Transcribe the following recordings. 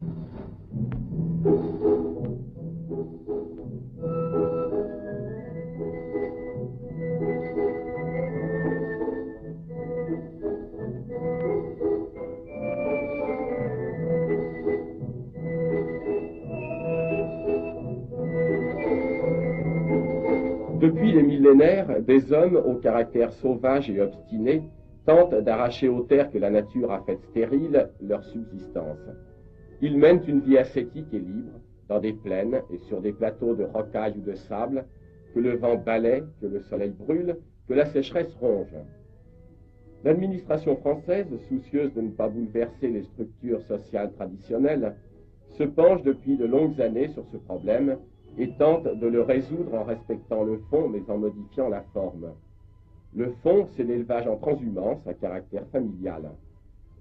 Depuis les millénaires, des hommes au caractère sauvage et obstiné tentent d'arracher aux terres que la nature a faites stériles leur subsistance. Ils mènent une vie ascétique et libre, dans des plaines et sur des plateaux de rocailles ou de sable, que le vent balaie, que le soleil brûle, que la sécheresse ronge. L'administration française, soucieuse de ne pas bouleverser les structures sociales traditionnelles, se penche depuis de longues années sur ce problème et tente de le résoudre en respectant le fond mais en modifiant la forme. Le fond, c'est l'élevage en transhumance à caractère familial.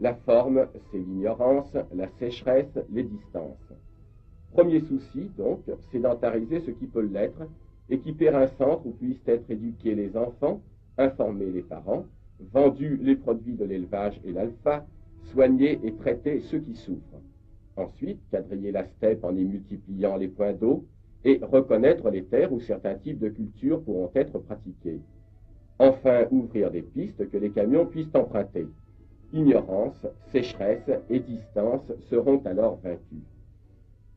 La forme, c'est l'ignorance, la sécheresse, les distances. Premier souci, donc, sédentariser ce qui peut l'être, équiper un centre où puissent être éduqués les enfants, informer les parents, vendus les produits de l'élevage et l'alpha, soigner et traiter ceux qui souffrent. Ensuite, quadriller la steppe en y multipliant les points d'eau et reconnaître les terres où certains types de cultures pourront être pratiqués. Enfin, ouvrir des pistes que les camions puissent emprunter. Ignorance, sécheresse et distance seront alors vaincus.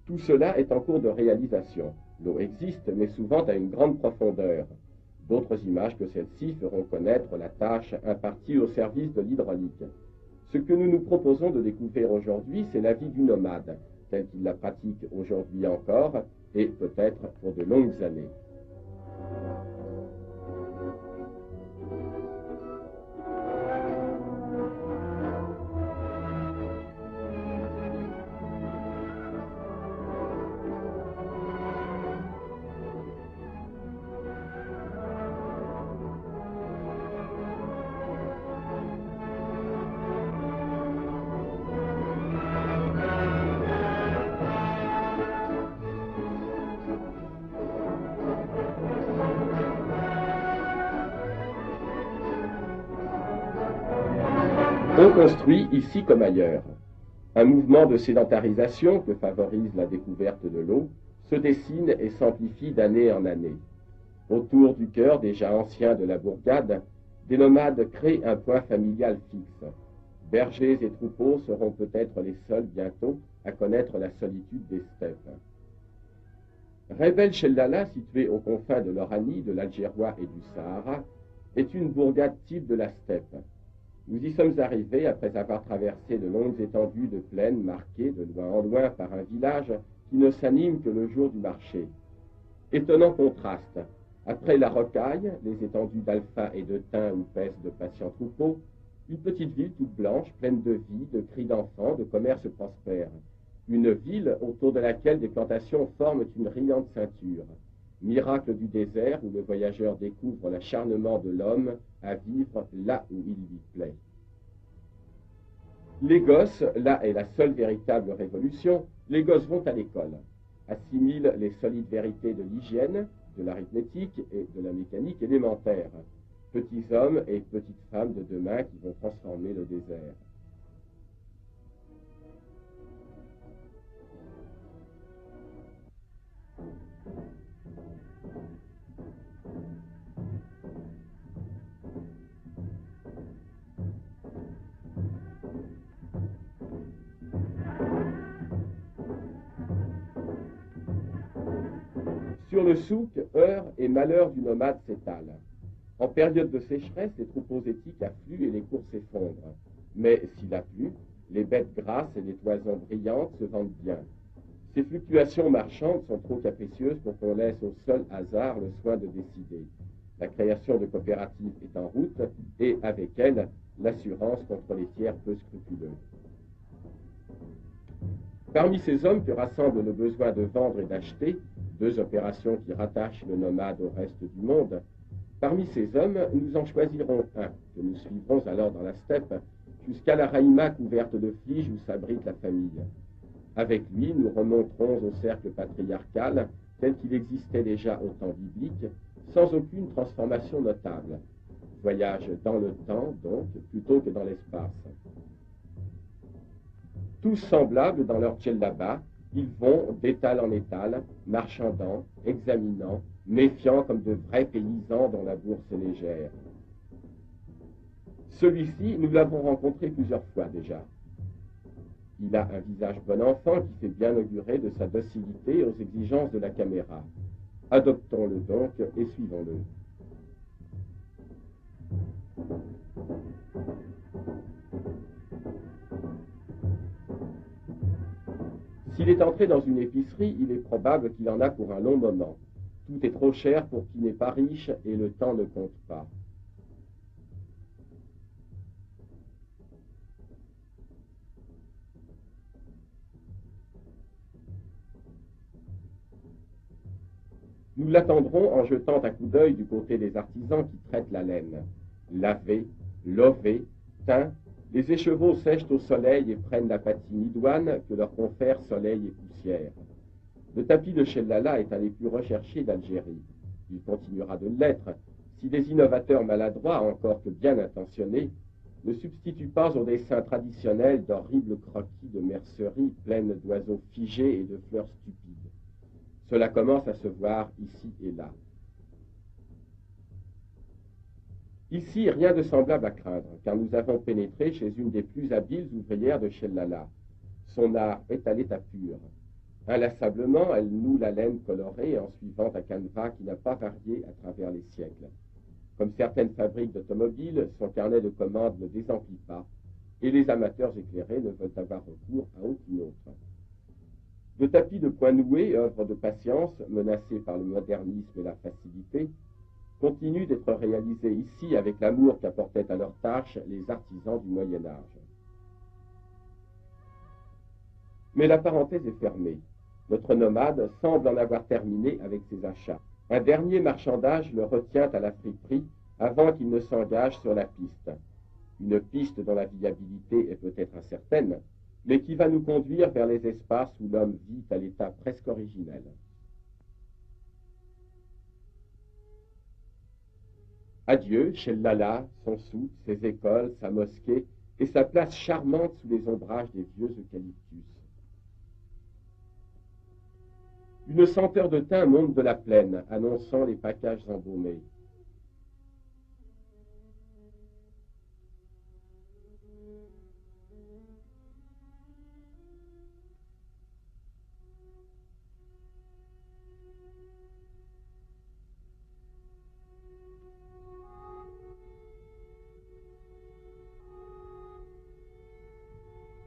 Tout cela est en cours de réalisation. L'eau existe, mais souvent à une grande profondeur. D'autres images que celle-ci feront connaître la tâche impartie au service de l'hydraulique. Ce que nous nous proposons de découvrir aujourd'hui, c'est la vie du nomade, telle qu'il la pratique aujourd'hui encore, et peut-être pour de longues années. On construit ici comme ailleurs. Un mouvement de sédentarisation que favorise la découverte de l'eau se dessine et s'amplifie d'année en année. Autour du cœur déjà ancien de la bourgade, des nomades créent un point familial fixe. Bergers et troupeaux seront peut-être les seuls bientôt à connaître la solitude des steppes. Rebel Shellala, située aux confins de l'Oranie, de l'Algérois et du Sahara, est une bourgade type de la steppe. Nous y sommes arrivés après avoir traversé de longues étendues de plaines marquées de loin en loin par un village qui ne s'anime que le jour du marché. Étonnant contraste. Après la rocaille, les étendues d'alpha et de thym où pèsent de patients troupeaux, une petite ville toute blanche, pleine de vie, de cris d'enfants, de commerces prospères. Une ville autour de laquelle des plantations forment une riante ceinture. Miracle du désert où le voyageur découvre l'acharnement de l'homme à vivre là où il lui plaît. Les gosses, là est la seule véritable révolution, les gosses vont à l'école, assimilent les solides vérités de l'hygiène, de l'arithmétique et de la mécanique élémentaire. Petits hommes et petites femmes de demain qui vont transformer le désert. Sur le souk, heurts et malheurs du nomade s'étalent. En période de sécheresse, les troupeaux éthiques affluent et les cours s'effondrent. Mais s'il a plu, les bêtes grasses et les toisons brillantes se vendent bien. Ces fluctuations marchandes sont trop capricieuses pour qu'on laisse au seul hasard le soin de décider. La création de coopératives est en route et, avec elle, l'assurance contre les tiers peu scrupuleux. Parmi ces hommes que rassemble le besoin de vendre et d'acheter, deux opérations qui rattachent le nomade au reste du monde, parmi ces hommes, nous en choisirons un, que nous suivrons alors dans la steppe, jusqu'à la raïma couverte de flige où s'abrite la famille. Avec lui, nous remonterons au cercle patriarcal, tel qu'il existait déjà au temps biblique, sans aucune transformation notable. Voyage dans le temps, donc, plutôt que dans l'espace. Tous semblables dans leur djellaba, ils vont d'étal en étal, marchandant, examinant, méfiant comme de vrais paysans dont la bourse est légère. Celui-ci, nous l'avons rencontré plusieurs fois déjà. Il a un visage bon enfant qui fait bien augurer de sa docilité aux exigences de la caméra. Adoptons-le donc et suivons-le. S'il est entré dans une épicerie, il est probable qu'il en a pour un long moment. Tout est trop cher pour qui n'est pas riche et le temps ne compte pas. Nous l'attendrons en jetant un coup d'œil du côté des artisans qui traitent la laine. Laver, lover, teint, les écheveaux sèchent au soleil et prennent la patine idoine que leur confère soleil et poussière. Le tapis de Chellala est un des plus recherchés d'Algérie. Il continuera de l'être si des innovateurs maladroits, encore que bien intentionnés, ne substituent pas aux dessins traditionnels d'horribles croquis de mercerie pleines d'oiseaux figés et de fleurs stupides. Cela commence à se voir ici et là. Ici, rien de semblable à craindre, car nous avons pénétré chez une des plus habiles ouvrières de Chellala. Son art est à l'état pur. Inlassablement, elle noue la laine colorée en suivant un canevas qui n'a pas varié à travers les siècles. Comme certaines fabriques d'automobiles, son carnet de commandes ne désemplit pas, et les amateurs éclairés ne veulent avoir recours à aucune autre. Le tapis de point noué, œuvre de patience, menacé par le modernisme et la facilité, continue d'être réalisé ici avec l'amour qu'apportaient à leur tâche les artisans du Moyen Âge. Mais la parenthèse est fermée. Notre nomade semble en avoir terminé avec ses achats. Un dernier marchandage le retient à la friperie avant qu'il ne s'engage sur la piste. Une piste dont la viabilité est peut-être incertaine, mais qui va nous conduire vers les espaces où l'homme vit à l'état presque originel. Adieu, Chellala, son souk, ses écoles, sa mosquée et sa place charmante sous les ombrages des vieux eucalyptus. Une senteur de thym monte de la plaine, annonçant les packages embaumés.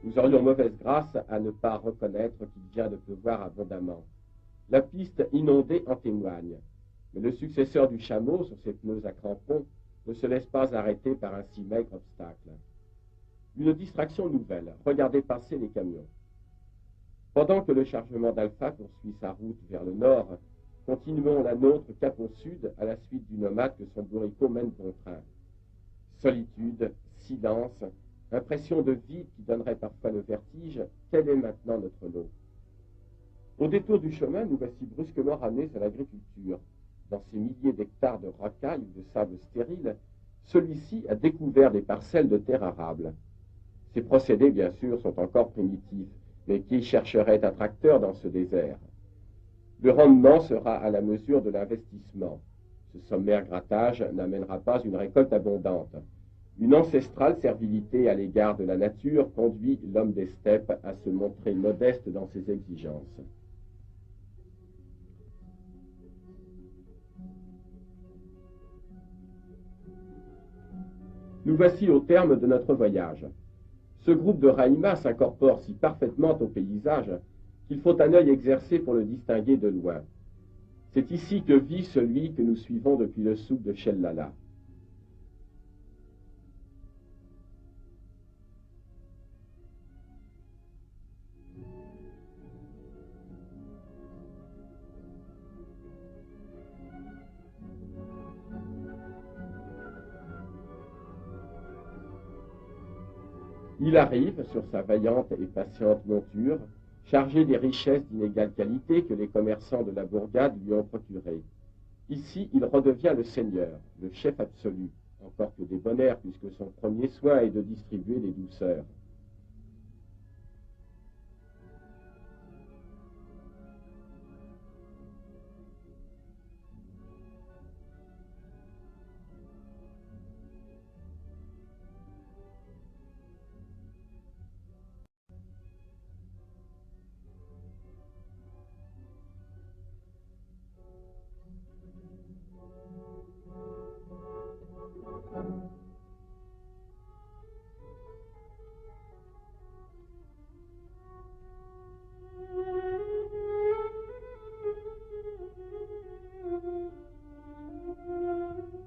Nous aurions mauvaise grâce à ne pas reconnaître qu'il vient de pleuvoir abondamment. La piste inondée en témoigne, mais le successeur du chameau sur ses pneus à crampons ne se laisse pas arrêter par un si maigre obstacle. Une distraction nouvelle, regardez passer les camions. Pendant que le chargement d'Alpha poursuit sa route vers le nord, continuons la nôtre cap au sud à la suite du nomade que son bourricot mène bon train. Solitude, silence, impression de vide qui donnerait parfois le vertige, tel est maintenant notre lot. Au détour du chemin, nous voici brusquement ramenés à l'agriculture. Dans ces milliers d'hectares de rocailles ou de sable stérile, celui-ci a découvert des parcelles de terre arable. Ces procédés, bien sûr, sont encore primitifs, mais qui chercherait un tracteur dans ce désert? Le rendement sera à la mesure de l'investissement. Ce sommaire grattage n'amènera pas une récolte abondante. Une ancestrale servilité à l'égard de la nature conduit l'homme des steppes à se montrer modeste dans ses exigences. Nous voici au terme de notre voyage. Ce groupe de Raïma s'incorpore si parfaitement au paysage qu'il faut un œil exercé pour le distinguer de loin. C'est ici que vit celui que nous suivons depuis le souk de Chellala. Il arrive sur sa vaillante et patiente monture, chargé des richesses d'inégale qualité que les commerçants de la bourgade lui ont procurées. Ici, il redevient le seigneur, le chef absolu, encore que débonnaire puisque son premier soin est de distribuer les douceurs.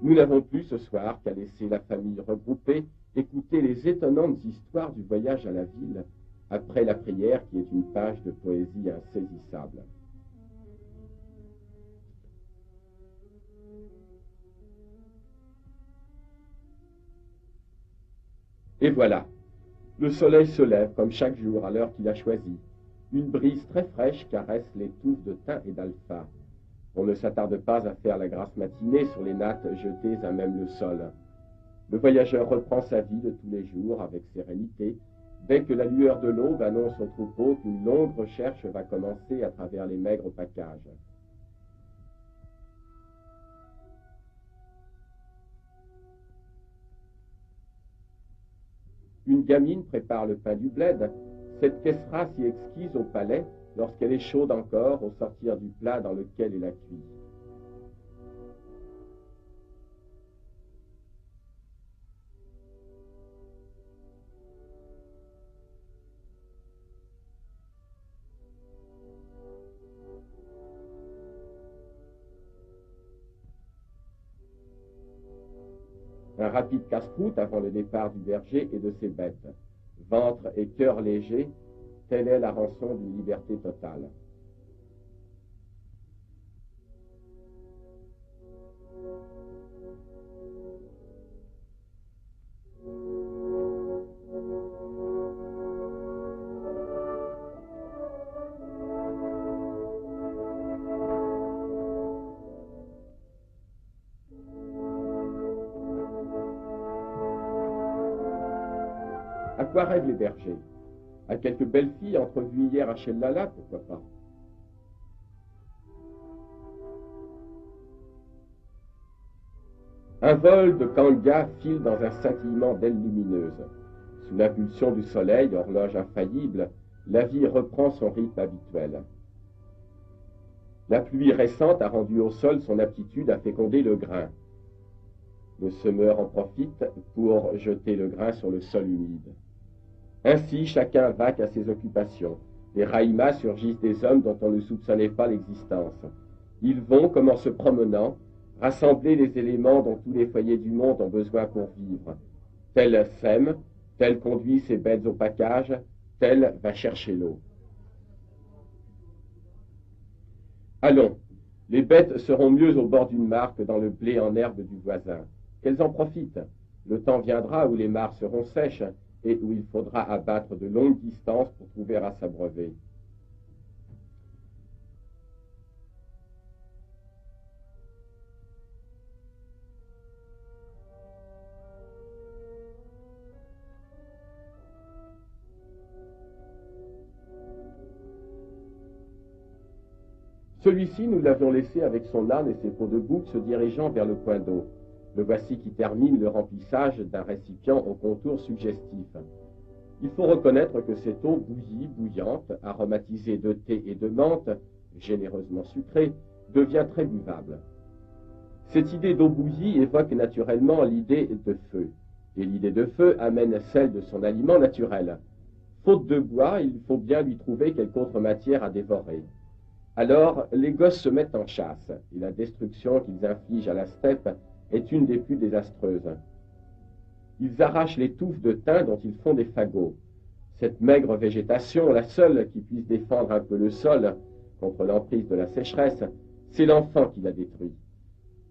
Nous n'avons plus ce soir qu'à laisser la famille regroupée écouter les étonnantes histoires du voyage à la ville, après la prière qui est une page de poésie insaisissable. Et voilà, le soleil se lève comme chaque jour à l'heure qu'il a choisie. Une brise très fraîche caresse les touffes de thym et d'alpha. On ne s'attarde pas à faire la grasse matinée sur les nattes jetées à même le sol. Le voyageur reprend sa vie de tous les jours avec sérénité, dès que la lueur de l'aube annonce au troupeau qu'une longue recherche va commencer à travers les maigres packages. Une gamine prépare le pain du bled, cette caissera si exquise au palais lorsqu'elle est chaude encore au sortir du plat dans lequel elle a cuit. Un rapide casse-croûte avant le départ du berger et de ses bêtes. Ventre et cœur léger, telle est la rançon d'une liberté totale. À quoi rêvent les bergers? À quelques belles filles entrevues hier à Chellala, pourquoi pas? Un vol de kanga file dans un scintillement d'ailes lumineuses. Sous l'impulsion du soleil, horloge infaillible, la vie reprend son rythme habituel. La pluie récente a rendu au sol son aptitude à féconder le grain. Le semeur en profite pour jeter le grain sur le sol humide. Ainsi, chacun vaque à ses occupations. Des raïmas surgissent des hommes dont on ne soupçonnait pas l'existence. Ils vont, comme en se promenant, rassembler les éléments dont tous les foyers du monde ont besoin pour vivre. Tel sème, tel conduit ses bêtes au package, tel va chercher l'eau. Allons, les bêtes seront mieux au bord d'une mare que dans le blé en herbe du voisin. Qu'elles en profitent. Le temps viendra où les mares seront sèches et où il faudra abattre de longues distances pour trouver à s'abreuver. Celui-ci, nous l'avions laissé avec son âne et ses peaux de bouc se dirigeant vers le point d'eau. Le voici qui termine le remplissage d'un récipient au contour suggestif. Il faut reconnaître que cette eau bouillie, bouillante, aromatisée de thé et de menthe, généreusement sucrée, devient très buvable. Cette idée d'eau bouillie évoque naturellement l'idée de feu, et l'idée de feu amène celle de son aliment naturel. Faute de bois, il faut bien lui trouver quelque autre matière à dévorer. Alors, les gosses se mettent en chasse, et la destruction qu'ils infligent à la steppe est une des plus désastreuses. Ils arrachent les touffes de thym dont ils font des fagots. Cette maigre végétation, la seule qui puisse défendre un peu le sol contre l'emprise de la sécheresse, c'est l'enfant qui la détruit.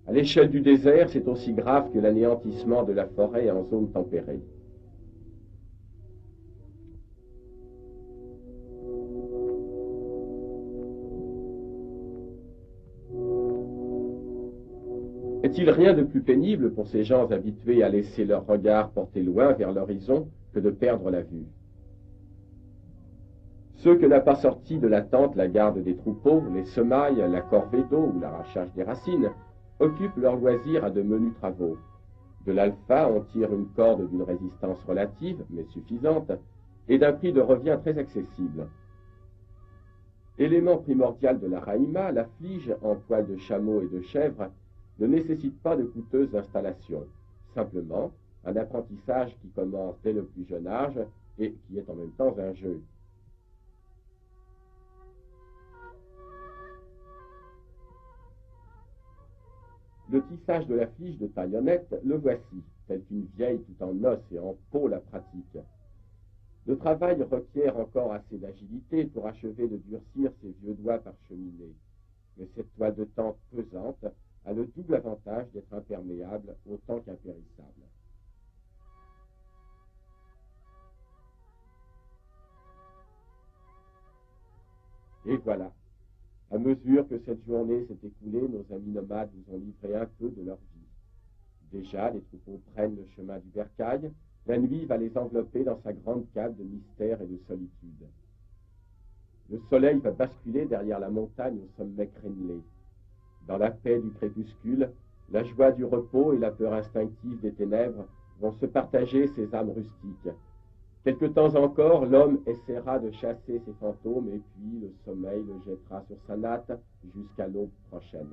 À l'échelle du désert, c'est aussi grave que l'anéantissement de la forêt en zone tempérée. Est-il rien de plus pénible pour ces gens habitués à laisser leur regard porter loin vers l'horizon que de perdre la vue? Ceux que n'a pas sortis de la tente la garde des troupeaux, les semailles, la corvée d'eau ou l'arrachage des racines, occupent leur loisir à de menus travaux. De l'alpha, on tire une corde d'une résistance relative, mais suffisante, et d'un prix de revient très accessible. Élément primordial de la raïma, la flige, en poil de chameau et de chèvre, ne nécessite pas de coûteuses installations. Simplement, un apprentissage qui commence dès le plus jeune âge et qui est en même temps un jeu. Le tissage de la fiche de taille honnête, le voici, tel qu'une vieille tout en os et en peau la pratique. Le travail requiert encore assez d'agilité pour achever de durcir ses vieux doigts parcheminés. Mais cette toile de tente pesante a le double avantage d'être imperméable autant qu'impérissable. Et voilà. À mesure que cette journée s'est écoulée, nos amis nomades nous ont livré un peu de leur vie. Déjà, les troupeaux prennent le chemin du bercail. La nuit va les envelopper dans sa grande cave de mystère et de solitude. Le soleil va basculer derrière la montagne au sommet crénelé. Dans la paix du crépuscule, la joie du repos et la peur instinctive des ténèbres vont se partager ces âmes rustiques. Quelque temps encore, l'homme essaiera de chasser ses fantômes et puis le sommeil le jettera sur sa natte jusqu'à l'aube prochaine.